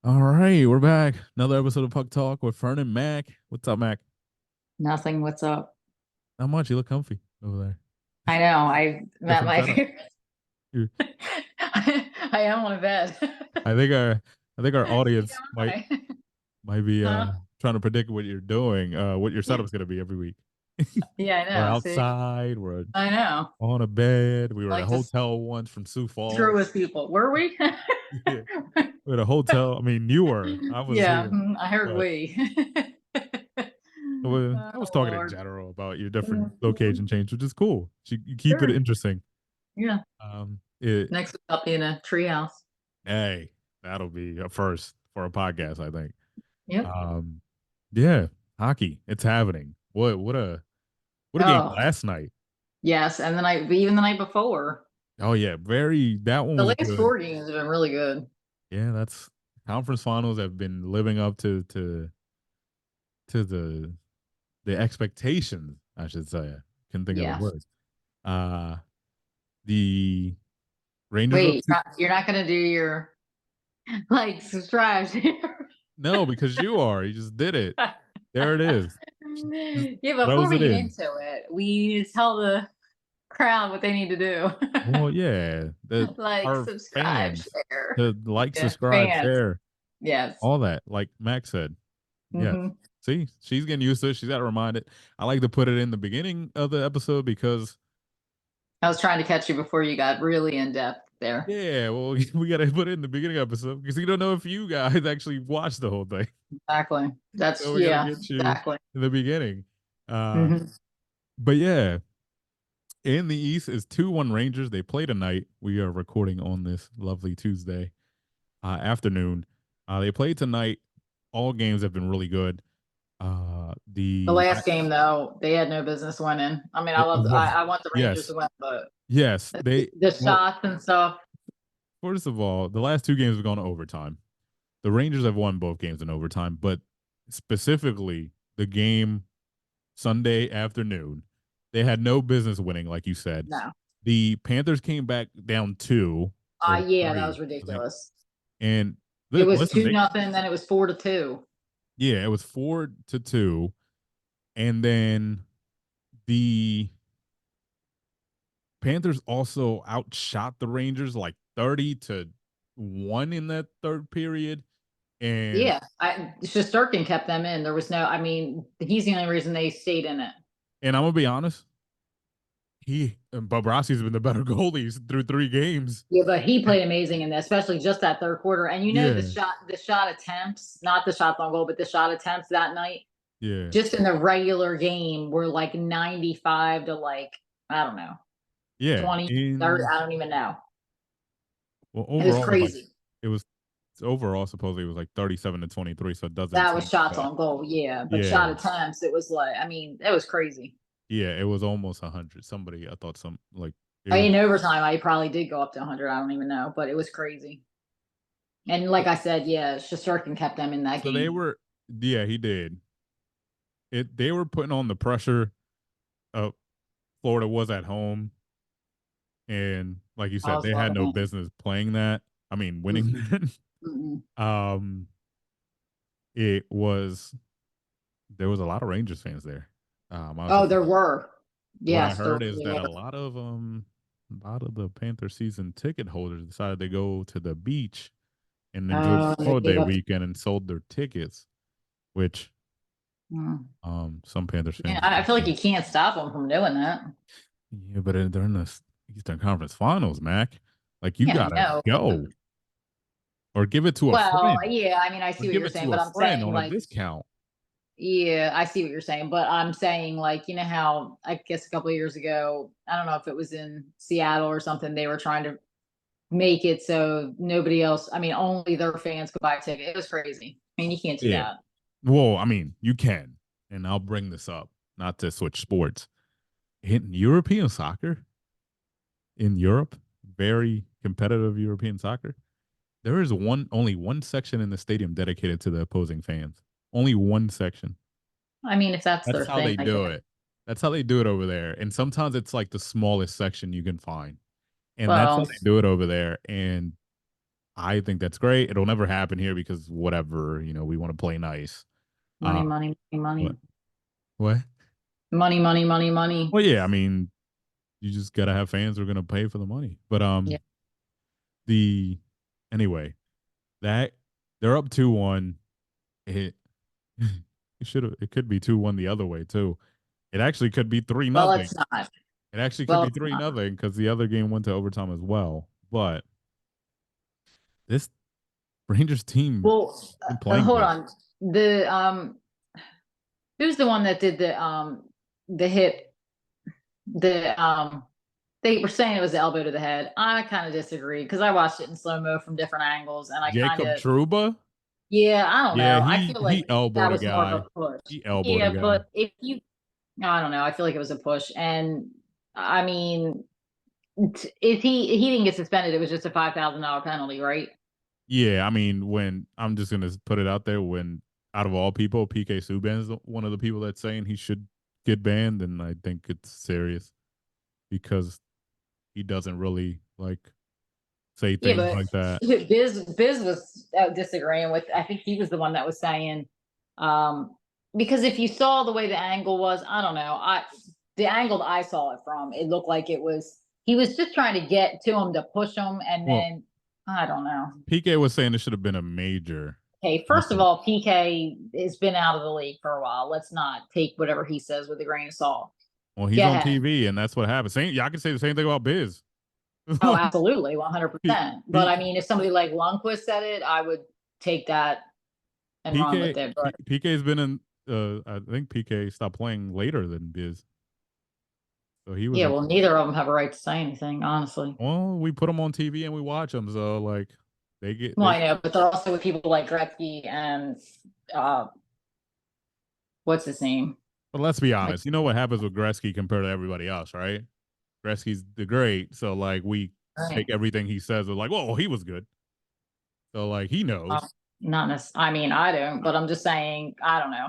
All right, we're back. Another episode of Puck Talk with Fern and Mac. What's up, Mac? Nothing. What's up? Not much. You look comfy over there. I know. I'm at Different my setup. favorite. You- I am on a bed. I think our I think our Yeah, audience might why? might be Huh? trying to predict what you're doing, what your setup's gonna be every week. Yeah, I We're know. See, outside. We're I know. on a bed. We were at a Like just hotel once from Sioux screw Falls. with people. Were we? Yeah, we're at a hotel. I mean, you were. I was Yeah, here, I heard but we. I was Oh talking in Lord. general about your different location Mhm. change, which is cool. You keep it Sure. interesting. Yeah. It Next week I'll be in a treehouse. Hey, that'll be a first for a podcast, I think. Yep. Um, yeah, hockey, it's happening. What a game Oh, last night. yes. And the night, even the night before. Oh yeah, that one The was last good. four games have been really good. Yeah, that's conference finals have been living up to the expectations, I should say. I can think of the Yes. word. Uh the Rangers are up Wait, to you're not gonna do your like subscribe here. no, because you are. You just did it. There it is. Just Yeah, before throws we it get in. into it, we tell the crowd what they need to do. Well, yeah, the Like, our subscribe, fans share. to like, Yeah, subscribe, fans. share, Yes. all that. Like Max said, yes. Hmm. See, she's getting used to it. She's got to remind it. I like to put it in the beginning of the episode because, I was trying to catch you before you got really in depth there. yeah, well, we got to put it in the beginning episode because you don't know if you guys actually watched the whole thing. Exactly. So That's we got to yeah, get you exactly. in the beginning. Uh, Hmm. but yeah, in the East is 2-1 Rangers. They play tonight. We are recording on this lovely Tuesday afternoon. They played tonight. All games have been really good. The The last game though, they had no business winning. I mean, well, I want the Rangers yes, to win, but yes. the Well, shots and stuff. first of all, the last two games have gone to overtime. The Rangers have won both games in overtime, but specifically the game Sunday afternoon, they had no business winning, like you said. No. The Panthers came back down two or Yeah, that three, was I think. ridiculous. And It was listen, 2-0, then it was 4-2. yeah, it was 4-2. And then the Panthers also outshot the Rangers like 30-1 in that third period. And Yeah, Shesterkin kept them in. There was no, I mean, he's the only reason they stayed in it. I'm gonna be honest, he Bobrovsky's been the better goalies through three games. Yeah, but he played amazing in that, especially just that third quarter. And Yeah, the shot attempts, not the shots on goal, but the shot attempts that night, yeah, just in the regular game, were like 95 to like, I don't know, yeah. 20, 30, I don't even know. Well, It was overall it was like crazy. it was overall supposedly it was like 37-23, so it doesn't That was seem shots bad. on goal, yeah. But Yeah, shot attempts, it was like, I mean, it was crazy. yeah, it was almost 100. Somebody, I thought some like it was. In overtime, I probably did go up to 100. I don't even know, but it was crazy. And like I said, yeah, Shesterkin kept them in that So they game. were, yeah, he did it. They were putting on the pressure. Florida was at home, and like you I said, was they had loving no it. business playing that. I mean, winning Mm-mm, that. mm-mm. um, it was there was a lot of Rangers fans there. I was Oh, there surprised. were. What I Yes, there heard is really that were. a lot of the Panther season ticket holders decided to go to the beach and enjoy They Memorial gave Day up. weekend and sold their tickets, which Mm. some Panthers Yeah, fans I did. feel like you can't stop them from doing that. Yeah, but they're in the Eastern Conference Finals, Mac. Like you Yeah, I gotta know. go or give it to a Well, friend yeah, I mean, I or see what give you're it saying, to a but I'm friend saying on a like, discount. yeah, I see what you're saying, but I'm saying like, you know how I guess a couple of years ago, I don't know if it was in Seattle or something, they were trying to make it so nobody else, I mean, only their fans could buy a ticket. It was crazy. I mean, you can't do Yeah. that. Well, I mean, you can, and I'll bring this up, not to switch sports. In European soccer, in Europe, very competitive European soccer, there is only one section in the stadium dedicated to the opposing fans. Only one section. I mean, if that's That's their how thing, they I do guess. it. That's how they do it over there. And sometimes it's like the smallest section you can find. And that's how Well, they do it over there. And I think that's great. It'll never happen here because whatever, we want to play nice. Money, Uh, money, money, what? money. What? Money, money, money, money. Well, yeah, I mean, you just gotta have fans who are gonna pay for the money. But Yeah. the anyway, that they're up 2-1. It it should have it could be 2-1 the other way too. It actually could be 3 Well, nothing. it's not. It actually could Well, be it's 3 not. nothing because the other game went to overtime as well. But this Rangers team Well, been playing hold good. on. The who's the one that did the hit the they were saying it was the elbow to the head. I kind of disagree because I watched it in slow mo from different angles, and I kind Jacob of Truba, yeah, I don't yeah, know. I he feel like he elbowed that a was more of guy. a push. He elbowed a Yeah, guy. but if you, I don't know. I feel like it was a push, and I mean, if he didn't get suspended, it was just a $5,000 penalty, right? Yeah, I mean, when I'm just gonna put it out there, when out of all people, PK Subban is one of the people that's saying he should get banned, and I think it's serious because he doesn't really like say Yeah, things but like that. Biz was disagreeing with. I think he was the one that was saying, um, because if you saw the way the angle was, I don't know. The angle that I saw it from, it looked like it was he was just trying to get to him to push him, and Well, then I don't know. PK was saying it should have been a major. Okay, That's first of all, PK has been out of the league for a while. Let's not take whatever he says with a grain of salt. well, he's Go on ahead. TV, and that's what happened. Same, yeah, I can say the same thing about Biz. Oh, Like, absolutely, P, 100%. But P, I mean, if somebody like Lundqvist said it, I would take that and run with PK it. But PK's been in. I think PK stopped playing later than Biz, so he was yeah, in. well, neither of them have a right to say anything, honestly. Well, we put them on TV and we watch them, so like they get Well, they. I know, but they're also with people like Gretzky and uh, what's his name? But let's be Like, honest. You know what happens with Gretzky compared to everybody else, right? Gretzky's the great, so like we right. take everything he says. We're like, oh, he was good. So like he Uh, knows. not necessarily. I mean, I don't, but I'm just saying. I don't know.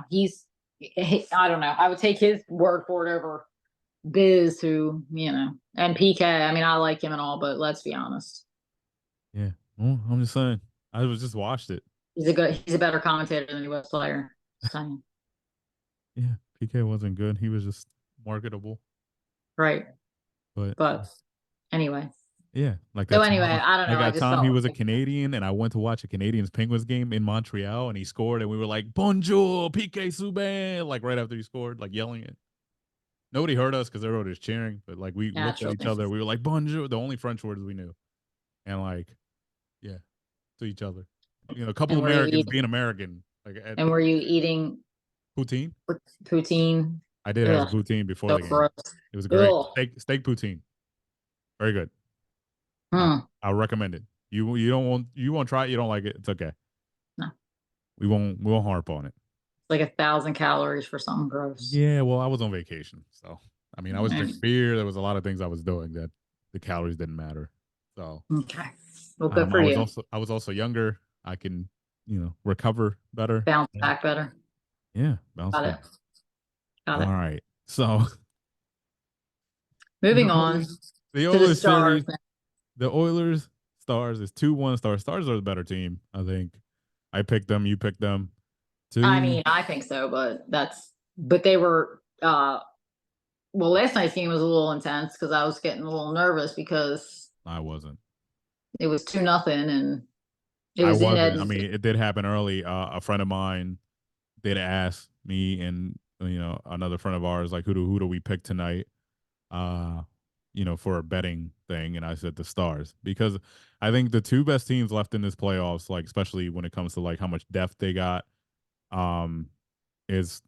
I don't know. I would take his word for it over Biz, who and PK. I mean, I like him and all, but let's be honest. Yeah. Well, I'm just saying. I was just watched it. He's a better commentator than he was player. Just saying. Yeah. PK wasn't good. He was just marketable. Right. But But anyway. yeah, like So that anyway, time. I don't know. Like I that just time he felt was a like Canadian, and I went to watch a Canadians Penguins game in Montreal, and he scored, and we were like, "Bonjour, PK Subban!" Like right after he scored, like yelling it. Nobody heard us because everyone was cheering, but like we looked at each naturally. other. We were like, "Bonjour," the only French words we knew, and like, yeah, to each other. A couple And were you Americans eating? being American, like at And were you eating poutine. poutine? I did have Ugh, poutine before so the game. gross. It was great. Ugh. Steak poutine, very good. Hmm. I recommend it. You don't want you won't try it. You don't like it. It's okay. No, it's We won't harp on it. like 1,000 calories for something gross. Yeah, well, I was on vacation, so I mean, I was Mm, drinking beer. There was a lot of things I was doing that the calories didn't matter. So okay. Well, good for you. I was also younger. I can recover better. Bounce back better. Yeah, bounce Got back. it. Got All it. right. So Moving the on the to the Oilers stars. series, the Oilers Stars is 2-1 Stars. Stars are the better team. I think. I picked them. You picked them. I Two. mean, I think so, but they were well, last night's game was a little intense because I was getting a little nervous because I wasn't. it was 2-0 and it I was in wasn't. I Edmonton. mean, it did happen early. A friend of mine did ask me and another friend of ours like who do we pick tonight? Uh, for a betting thing, and I said the Stars because I think the two best teams left in this playoffs, like especially when it comes to like how much depth they got, um, is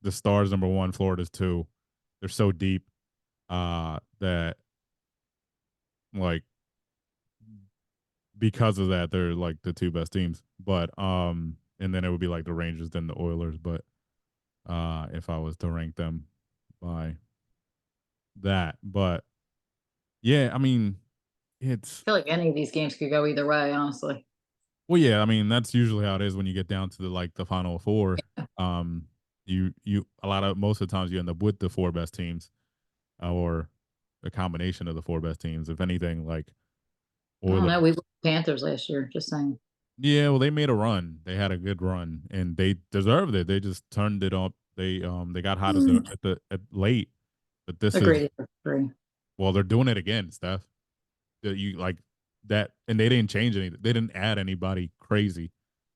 the Stars number one, Florida's two. They're so deep that like because of that they're like the two best teams. But and then it would be like the Rangers, then the Oilers. But if I was to rank them by that, but yeah, I mean it's I feel like any of these games could go either way, honestly. well, yeah, I mean that's usually how it is when you get down to the final four. Um, you a lot of most of the times you end up with the four best teams or a combination of the four best teams. If anything, like I or don't the know. We won the Panthers last year. Just saying. yeah, well, they made a run. They had a good run, and they deserved it. They just turned it up. They got hot Mm. at late, but this is Agreed. Agree. well, they're doing it again, Steph. That you like that, and they didn't change anything. They didn't add anybody crazy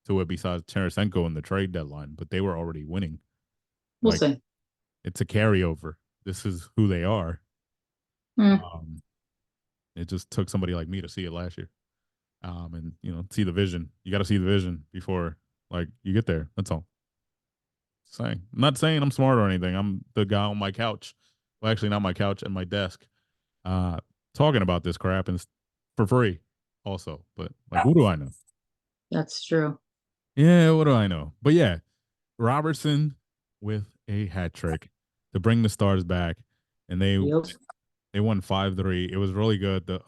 to it besides Tarasenko in the trade deadline, but they were already winning. We'll Like see. it's a carryover. This is who they are. Mm. Um, it just took somebody like me to see it last year. And see the vision. You got to see the vision before like you get there. That's all. Saying. I'm not saying I'm smart or anything. I'm the guy on my couch. Well, actually, not my couch and my desk, uh, talking about this crap and for free, also. But like, what do I know? That's true. Yeah, what do I know? But yeah, Robertson with a hat trick to bring the Stars back, and Yep. they won 5-3. It was really good. The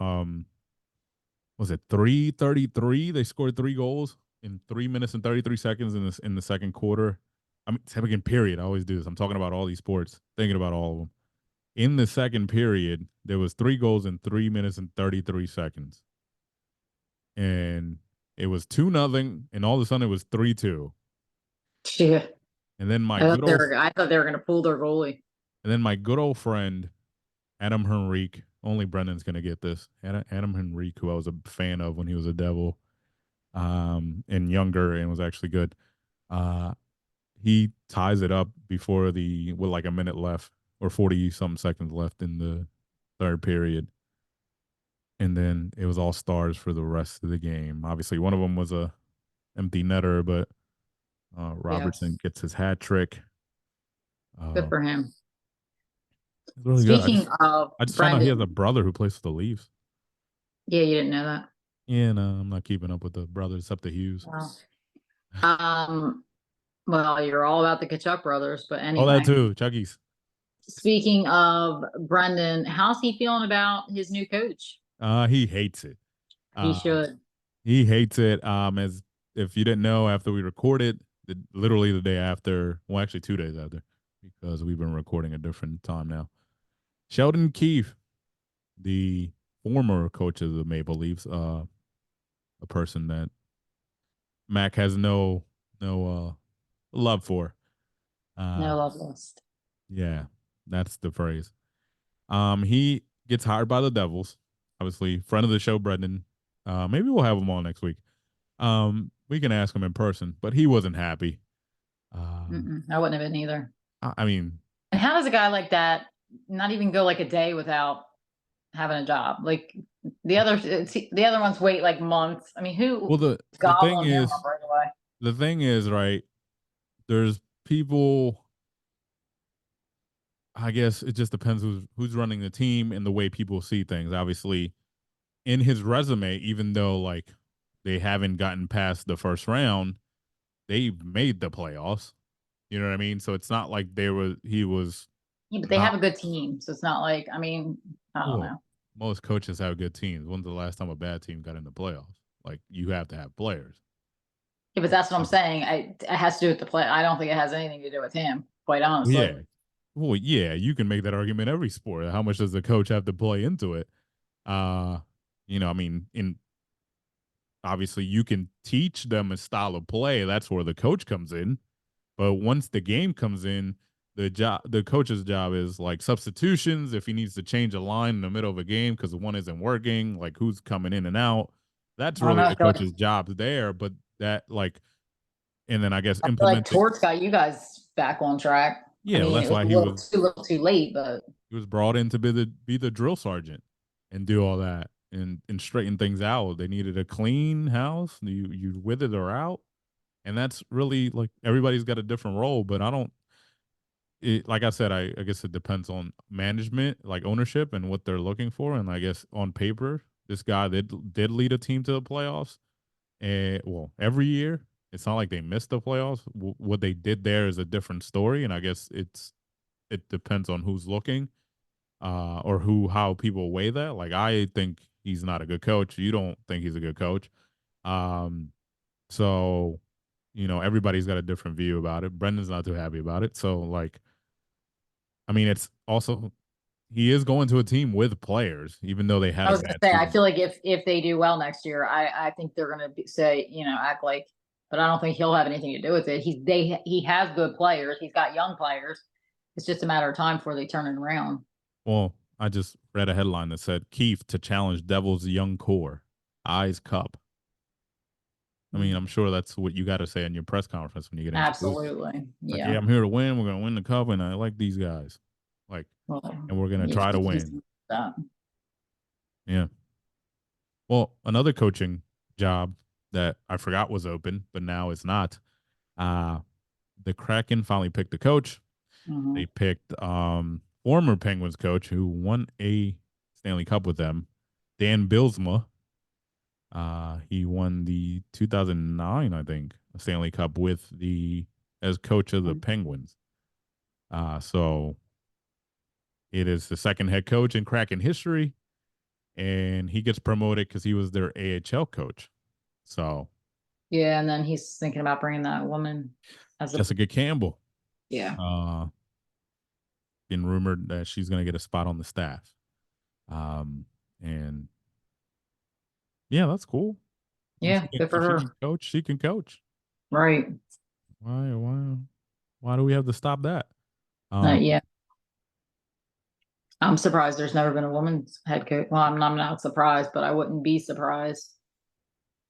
was it 3:33? They scored 3 goals in 3 minutes and 33 seconds in the second quarter. I mean, second period. I always do this. I'm talking about all these sports, thinking about all of them. In the second period, there was 3 goals in 3 minutes and 33 seconds, and it was 2-0, and all of a sudden it was 3-2. Yeah. And then my I thought good they old were. I thought they were going to pull their goalie. and then my good old friend Adam Henrique. Only Brendan's gonna get this. Adam Henrique, who I was a fan of when he was a Devil, and younger, and was actually good. Uh, he ties it up before with like a minute left or 40 something seconds left in the third period. And then it was all Stars for the rest of the game. Obviously, one of them was a empty netter, but Robertson Yes. gets his hat trick. Good Uh, for him. it's really good. Speaking of I just found out he has a Brendan, brother who plays for the Leafs. yeah, you didn't know that. Yeah, no, I'm not keeping up with the brothers up the Hughes. Wow. Um, well, you're all about the Kachuk brothers, but Oh, that anyway. too, Chucky's. Speaking of Brendan, how's he feeling about his new coach? He hates it. He Um, should. he hates it. As if you didn't know, after we recorded, literally the day after, well, actually 2 days after, because we've been recording a different time now. Sheldon Keefe, the former coach of the Maple Leafs, a person that Mac has no love for. Uh, No love lost. yeah, that's the phrase. He gets hired by the Devils. Obviously, friend of the show, Brendan. Maybe we'll have him on next week. We can ask him in person, but he wasn't happy. Um, I wouldn't have been either. I mean, And how does a guy like that not even go like a day without having a job? Like the other ones wait like months. I mean, well, who the thing gobbling him up is, right away? right. There's people. I guess it just depends who's running the team and the way people see things. Obviously, in his resume, even though like they haven't gotten past the first round, they've made the playoffs. You know what I mean? So it's not like he was Yeah, but they have not. a good team, so it's not like I don't Well, know. most coaches have good teams. When's the last time a bad team got in the playoffs? Like you have to have players. Yeah, but that's what I'm saying. It has to do with the play. I don't think it has anything to do with him, quite Well, honestly. yeah. Well, yeah, you can make that argument every sport. How much does the coach have to play into it? Uh, I mean, in obviously you can teach them a style of play. That's where the coach comes in. But once the game comes in, the coach's job is like substitutions. If he needs to change a line in the middle of a game because one isn't working, like who's coming in and out, that's I don't really know. the coach's job there. But that like, and then I guess I feel like implementing. Torts got you guys back on track. I Yeah, well, mean, that's it was why a little too late, but he was brought in to be the drill sergeant and do all that and straighten things out. They needed a clean house. You with it or out, and that's really like everybody's got a different role. But I don't. Like I said, I guess it depends on management, like ownership, and what they're looking for. And I guess on paper, this guy did lead a team to the playoffs, and well, every year. It's not like they missed the playoffs. What they did there is a different story, and I guess it depends on who's looking, or how people weigh that. Like I think he's not a good coach. You don't think he's a good coach. Um, so everybody's got a different view about it. Brendan's not too happy about it. So like, I mean, it's also he is going to a team with players, even though they had I a was gonna bad say, I season. feel like if they do well next year, I think they're gonna say, act like, but I don't think he'll have anything to do with it. He has good players. He's got young players. It's just a matter of time before they turn it around. Well, I just read a headline that said Keefe to challenge Devils' young core, Eyes Cup. I mean, Mm. I'm sure that's what you got to say in your press conference when you get introduced. Absolutely. It's like, yeah, Yeah. I'm here to win. We're gonna win the cup, and I like these guys. Like, Well, and we're gonna yeah, try to he's win. that. Yeah. Well, another coaching job that I forgot was open, but now it's not. Uh the Kraken finally picked a coach. Hmm. They picked former Penguins coach who won a Stanley Cup with them, Dan Bilsma. He won the 2009, I think, Stanley Cup with the as coach of the Penguins. So it is the second head coach in Kraken history, and he gets promoted because he was their AHL coach. So Yeah, and then he's thinking about bringing that woman as a Jessica Campbell, yeah. uh, been rumored that she's going to get a spot on the staff. And yeah, that's cool. Yeah, good for If she her. can coach, she can coach. Right. Why do we have to stop that? Um, Yeah. I'm surprised there's never been a woman's head coach. Well, I'm not surprised, but I wouldn't be surprised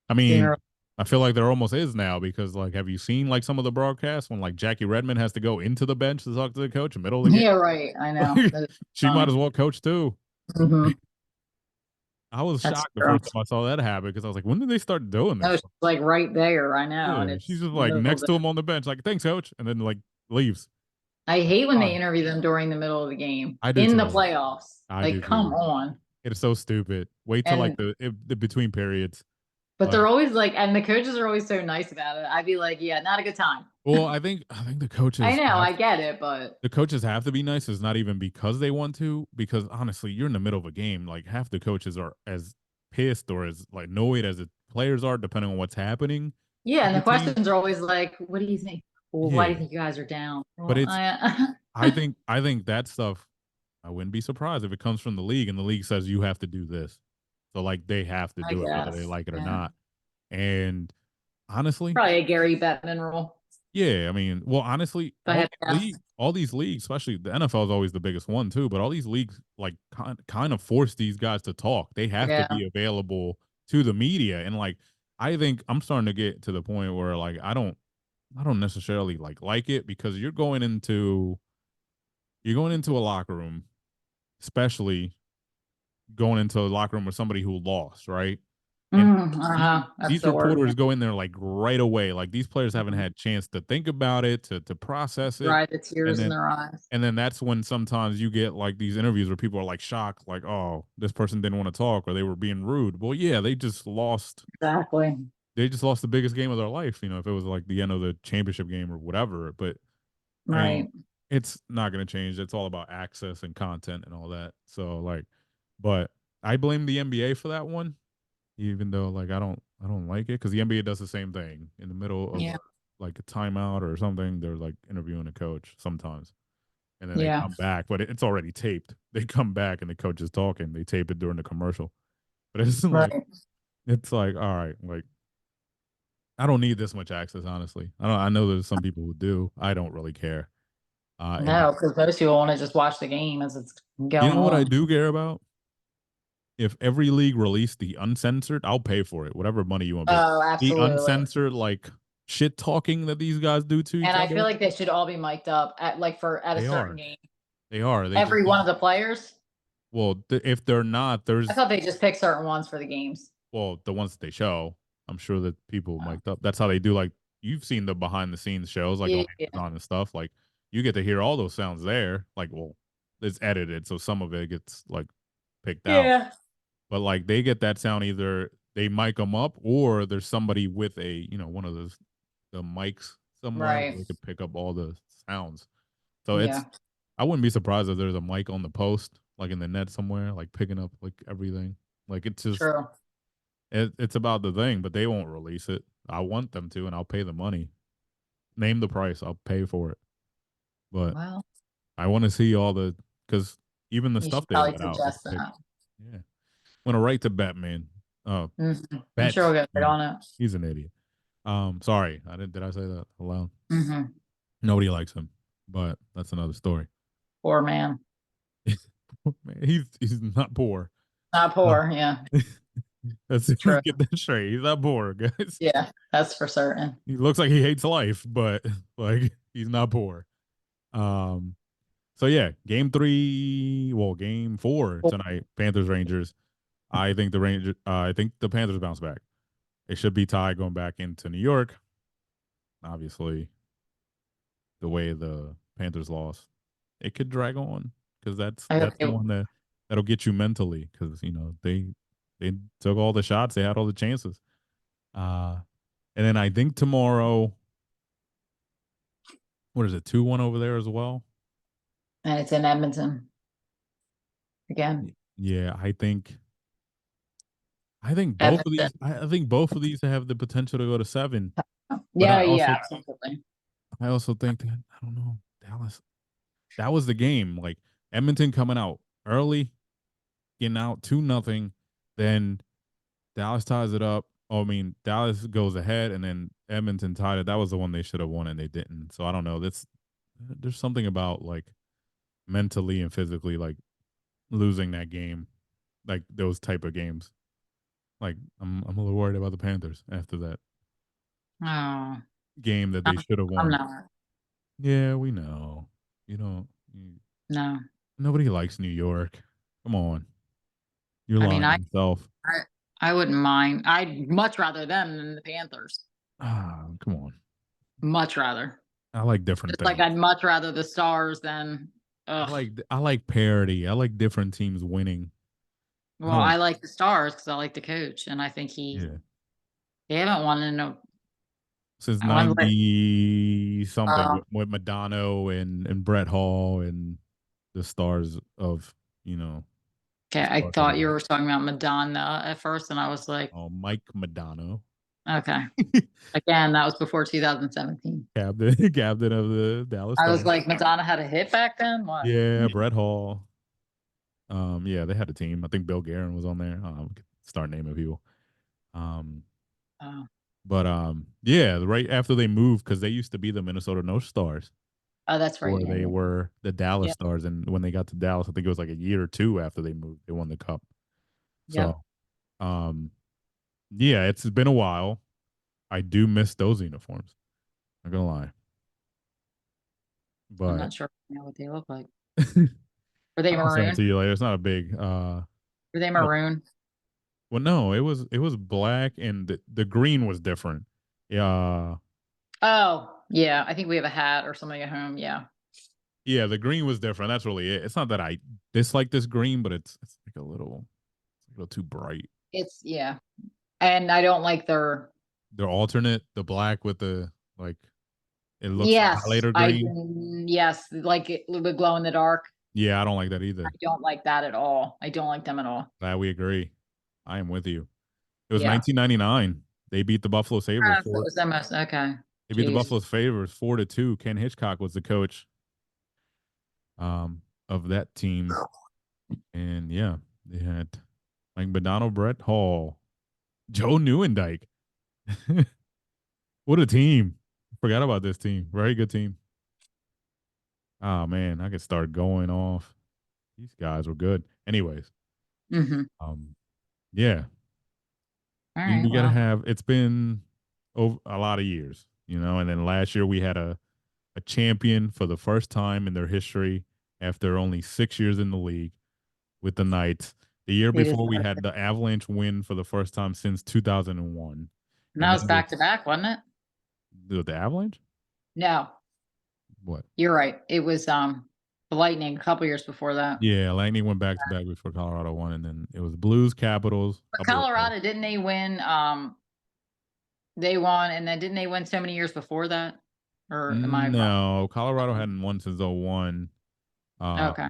I sooner. mean, I feel like there almost is now because like, have you seen like some of the broadcasts when like Jackie Redmond has to go into the bench to talk to the coach in the middle of the Yeah, right. I know. game? That is She might funny. as well coach too. Hmm. I was That's shocked the true. first time I saw that happen because I was like, when did they start doing No, this? she's like right there. I know, and Yeah, she's it's just a like little next bit. to him on the bench, like, thanks, coach, and then like leaves. I hate when Why? they interview them during the middle of the game I do in the too. playoffs. I Like, do come too. on. It is so stupid. Wait till like And the between periods. but they're Like, always like, and the coaches are always so nice about it. I'd be like, yeah, not a good time. well, I think I know, I get it, but the coaches have to be nice. It's not even because they want to, because honestly, you're in the middle of a game. Like half the coaches are as pissed or as like annoyed as the players are, depending on what's happening yeah, on and the the team. questions are always like, what do you think? Well, why do Yeah, you think you guys are down? but Well, it's I I think that stuff. I wouldn't be surprised if it comes from the league and the league says you have to do this. So like they have to I do it whether they guess. like it or Yeah. not. And honestly, Probably a Gary Bettman rule. yeah, I mean, well, honestly, If I had to guess. all these leagues, especially the NFL is always the biggest one too, but all these leagues like kind of force these guys to talk. They have to Yeah. be available to the media, and like I think I'm starting to get to the point where like I don't necessarily like it because you're going into a locker room, especially going into a locker room with somebody who lost, right? And Uh-huh. That's these the word. reporters go in there like right away. Like these players haven't Mhm. had chance to think about it, to process it. Dry the And tears in then their eyes. that's when sometimes you get like these interviews where people are like shocked, like, oh, this person didn't want to talk or they were being rude. Well, yeah, Exactly. they just lost the biggest game of their life, if it was like the end of the championship game or whatever. But I mean, Right. it's not gonna change. It's all about access and content and all that. So like, but I blame the NBA for that one even though like I don't like it because the NBA does the same thing in the middle of Yeah. like a timeout or something. They're like interviewing a coach sometimes, and then they Yeah. come back, but it's already taped. They come back and the coach is talking. They tape it during the commercial, but Right. it's like all right, like I don't need this much access. Honestly, I don't. I know there's some people who do. I don't really care. And No, because most people want to just watch the game as it's you going know what I on. do care about? If every league released the uncensored, I'll pay for it. Whatever money you want to pay. Oh, The absolutely. uncensored like shit talking that these guys do to each And I feel other. like they should all be mic'd up at a They certain are. game. They are. They just Every one of don't. the players. Well, if they're not, I there's thought they just picked certain ones for the games. well the ones that they show. I'm sure that people Oh. mic'd up. That's how they do. Like you've seen the behind the scenes shows, like on Yeah. Amazon and stuff. Like you get to hear all those sounds there. Like well, it's edited, so some of it gets like picked out. Yeah. But like they get that sound either they mic them up or there's somebody with a one of those the mics somewhere where Right. they could pick up all the sounds. So it's Yeah. I wouldn't be surprised if there's a mic on the post like in the net somewhere like picking up like everything. Like it's just True. it's about the thing, but they won't release it. I want them to, and I'll pay the money. Name the price, I'll pay for it. But Well, I want to see all the because Even the You stuff should they probably let out is suggest sick. that. Yeah. Went right to Batman. Oh, I'm sure bet. we'll get right Man, on it. he's an idiot. Sorry, I didn't. Did I say that aloud? Hmm. Nobody likes him, but that's another story. Poor man. Man, he's not poor. Not Uh, poor. Yeah, let's true. get that straight. He's not poor, guys. Yeah, that's for certain. He looks like he hates life, but like he's not poor. Um, so yeah, game 4 tonight, Panthers Rangers. I think the Panthers bounce back. They should be tied going back into New York. Obviously, the way the Panthers lost, it could drag on because that's I hope that's the they, one that'll get you mentally because they took all the shots, they had all the chances. Uh, and then I think tomorrow, what is it, 2-1 over there as well? and it's in Edmonton again. Yeah, I think both of Edmonton. these have the potential to go to 7. But Yeah, yeah, absolutely. I also think that I don't know Dallas. That was the game. Like Edmonton coming out early, getting out 2-0, then Dallas ties it up. Oh, I mean, Dallas goes ahead, and then Edmonton tied it. That was the one they should have won, and they didn't. So I don't know. There's something about like mentally and physically like losing that game, like those type of games. Like I'm a little worried about the Panthers after that Oh, game that they I'm, should have I'm won. not. Yeah, we know. You don't. No, Nobody likes New York. Come on, you're I mean, lying to yourself. I, I wouldn't mind. I'd much rather them than the Panthers. Ah, come on. Much rather. I like different Just like things. I'd much rather the Stars than. Ugh. I like parity. I like different teams winning. I Well, don't. I like the Stars because I like the coach, and I think Yeah. they haven't won in a. Since I want to let. 90 something Uh, with Madonna and Brett Hall and the stars of you know okay, I stars of the thought you league. were talking about Madonna at first, and I was like, Oh, Mike Madonna, okay. Again, that was before 2017. captain of the Dallas I was Stars. like, Madonna had a hit back then. What? Yeah, Brett Hall. Yeah, they had a team. I think Bill Guerin was on there. Start naming people. Um, Oh, but yeah, right after they moved because they used to be the Minnesota North Stars, oh, that's right. or Yeah, they yeah, were the Dallas yep, Stars, and when they got to Dallas, I think it was like a year or two after they moved, they won the cup. yep. So, um, yeah, it's been a while. I do miss those uniforms. I'm not gonna lie, I'm but not sure what they look like. Were they I'll send it maroon? to you later. It's not a big. Were they No, maroon? well, no, it was black and the green was different. Yeah, Oh, yeah. I think we have a hat or something at home. Yeah. yeah, the green was different. That's really it. It's not that I dislike this green, but it's like a little too bright. Yeah. And I don't like their. The alternate, the black with the like, it looks Yes, highlighter green. yes, like it would glow in the dark. Yeah, I don't like that I either. don't like that at all. I don't like them at all. Glad we agree. I am with you. It was Yeah. 1999. They beat the Buffalo Sabres That four. was the most okay. They beat the Jeez. Buffalo Sabres 4-2. Ken Hitchcock was the coach of that team, and yeah, they had Mike Madonna, Brett Hall, Joe Newendike. What a team! Forgot about this team. Very good team. Oh man, I could start going off. These guys were good. Anyways, Hmm. um, yeah, All right. we gotta Well, have. It's been over a lot of years, and then last year we had a champion for the first time in their history after only 6 years in the league with the Knights. The year we just before, we had the Avalanche win for the first time since 2001. and that And was then back to back, wasn't it? the Avalanche? No, What? you're right. It was the Lightning a couple years before that. Yeah, Lightning went back to back before Colorado won, and then it was Blues, Capitals, But couple of Colorado didn't they win? They won, and then didn't they win so many years before that? Or am I wrong? no, Colorado hadn't won since '01. Uh, Okay.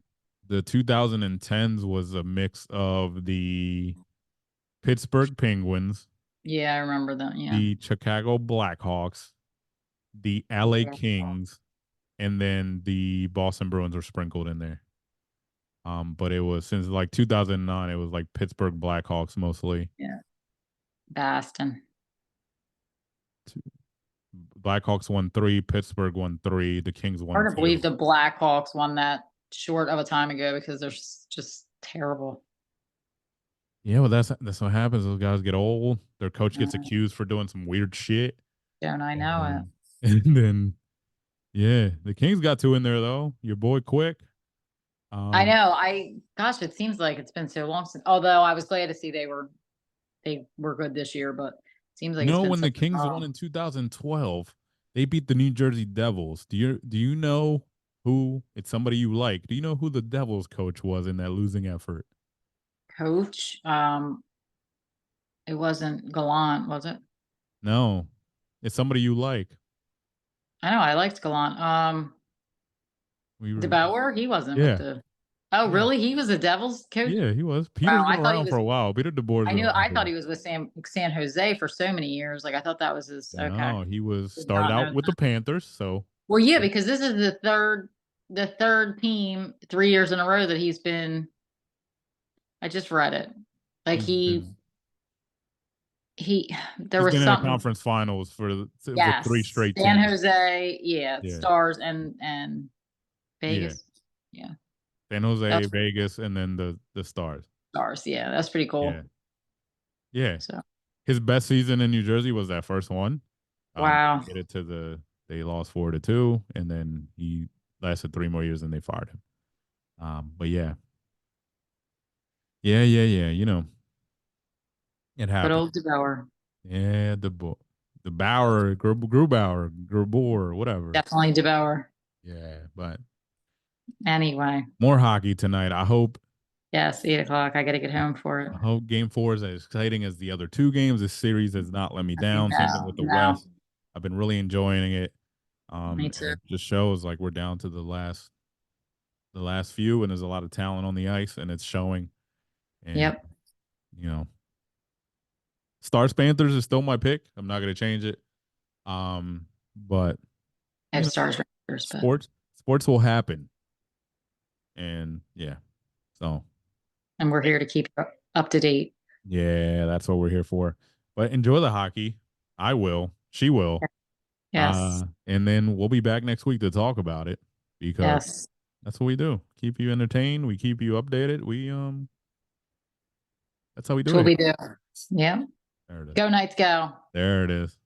the 2010s was a mix of the Pittsburgh Penguins, Yeah, I remember that. Yeah. the Chicago Blackhawks, the LA Yeah. Kings, and then the Boston Bruins were sprinkled in there. But it was since like 2009, it was like Pittsburgh Blackhawks mostly. Yeah. Boston. Blackhawks won 3, Pittsburgh won 3, the Kings won Hard to believe 2. the Blackhawks won that short of a time ago because they're just terrible. Yeah, well, that's what happens. Those guys get old. Their coach gets Mm, accused for doing some weird shit, don't I and know it? then and then yeah, the Kings got 2 in there though. Your boy Quick. I Um, know. Gosh, it seems like it's been so long since. Although I was glad to see they were good this year, but it seems you like it's know been when such the a Kings won while. in 2012, they beat the New Jersey Devils. Do you know who? It's somebody you like. Do you know who the Devils coach was in that losing effort? Coach, it wasn't Gallant, was it? No, it's somebody you like. I know I liked Gallant. We were DeBauer, he wasn't with yeah the. Oh, yeah really? He was a Devils coach. yeah he was. Peter's Wow, been I thought he around for was. a while. Peter DeBoer's I been knew. around I for a thought while. he was with San Jose for so many years. Like I thought that was his. Okay, No, he was did started not know out with the that. Panthers. So Well, yeah, because this is the third team 3 years in a row that he's been. I just read it. Like he's been he there he's was been in the something. conference finals for 3 Yes, straight San teams. Jose, yeah, Yeah, Stars and yeah. Vegas, yeah, San Jose, that's Vegas, and then the Stars. Stars, yeah, that's pretty Yeah, cool. yeah. So His best season in New Jersey was that first one. wow, They made it to they lost 4-2, and then he lasted 3 more years, and they fired him. But yeah, yeah. It good happened. old DeBauer, Yeah, the Bauer, Grubauer, Grubauer, whatever. definitely DeBauer. Yeah, but Anyway, more hockey tonight. yes, 8 o'clock. I got to get home for it. I hope Game 4 is as exciting as the other 2 games. This series has not let me down. Same thing No, with the no, West. I've been really enjoying it. me And too. it just shows like we're down to the last few, and there's a lot of talent on the ice, and it's showing. And Yep, you know, Stars Panthers is still my pick. I'm not going to change it. But I you have know, Stars Raptors, but sports will happen, and yeah. So and we're here to keep up to date. yeah, that's what we're here for. But enjoy the hockey. I will. She will. Yes, And then we'll be back next week to talk about it because yes, that's what we do. Keep you entertained. We keep you updated. That's how we that's do what it we here. do. Yeah, There it is. go Knights, go. There it is.